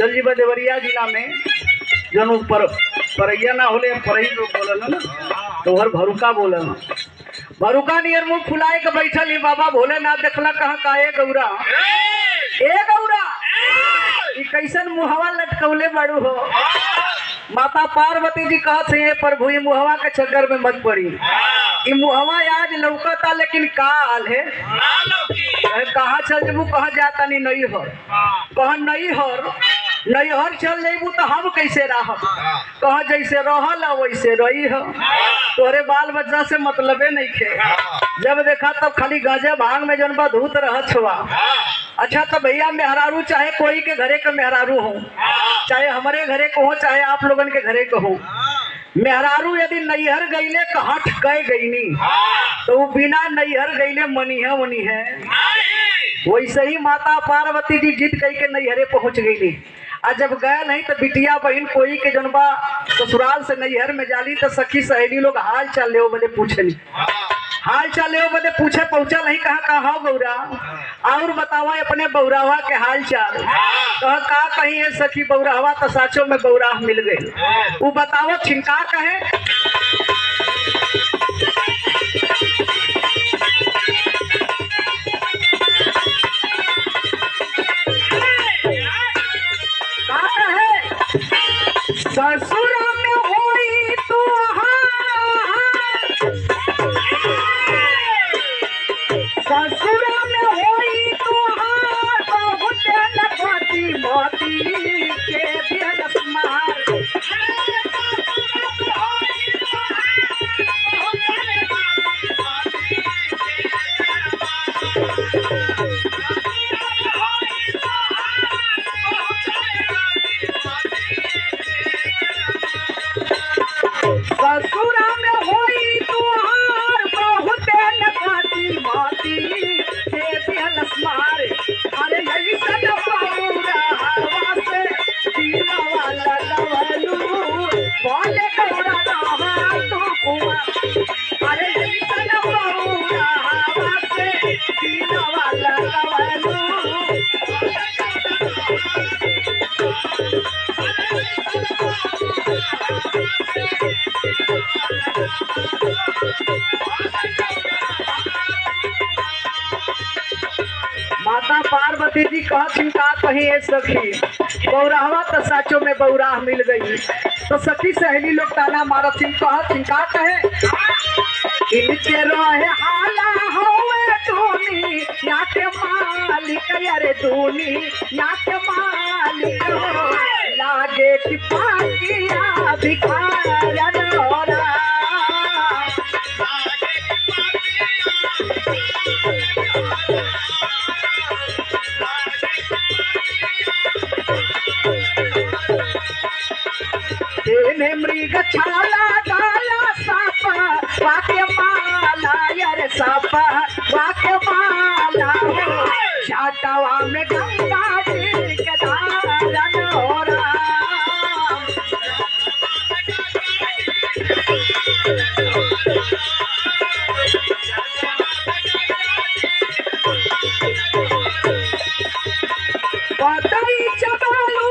चल जी देवरिया जिला में जन ऊपर परैया ना होले परई लोग बोलन ना तो हर भरुका बोलन। भरुका नियर मुंह फुलाए के बैठल ही बाबा भोलेनाथ देखला कहाँ का ए गौरा ई कैसन मुहवा लटकौले बड़ू हो। माता पार्वती जी कहत है प्रभु ये मुहवा के चक्कर में मत पड़ी। ई मुहवा आज लौकता लेकिन काल है कहाँ चल जेबू कहाँ जाता नहीं नहीं हर कहाँ नहीं हर चल जेबू तो हम कैसे रह कहाँ जैसे रहल वैसे रही हो। तोरे बाल बच्चा से मतलबे नहीं खे जब देखा तब खाली गांजा भांग में जनबा धूत रह छुआ। अच्छा तो भैया मेहरारू चाहे कोई के घरे का मेहरारू हो चाहे हमारे घरे को हो चाहे आप लोगन के घरे को हो मेहरारू यदि नैहर गईले तो हट गए गईनी तो वो बिना नैहर गईले मनी है वैसे ही माता पार्वती जी जीत गई के नैहरे पहुंच गईली। आज जब गए नहीं तो बिटिया बहन कोई के जनबा ससुराल से नैहर में जाली तो सखी सहेली लोग हाल चाल ले बदे पूछली हाल चाल ले बदे पूछे पहुंचा नहीं कहा गौरा और बतावा अपने बौरावा के हाल चाल कहा कहीं है सखी बौरावा तो साचो में बौरा मिल गई वो बतावा छिनका कहे ससुर में होई तो ससुर में होई तो बहुत लगती मोती के दिल मार ससुरा में होई तुहार बहुत लगाती माती के दिलस मारे अरे यही सद पाऊंगा हवा से पीला वाला लवलू बोले गौरा रहा तो कुआ अरे यही सद पाऊंगा हवा से पीला वाला लवलू माता पार्वती जी कहथिन का कहीं है सखी बौराहवा तो साचो में बौराह मिल गई तो सखी सहेली लोग ताना मारथिन कहथिन का कहे इनके रहे हाला होवे धोनी या के मालिक अरे धोनी या के मालिक लागे कि पाकिया भिखारन होरा मृग छाला डाला सापा वाक्य माला यार सापा वाक्य माला छाटावा में गंगा जी के धारन हो राम पतई चबालू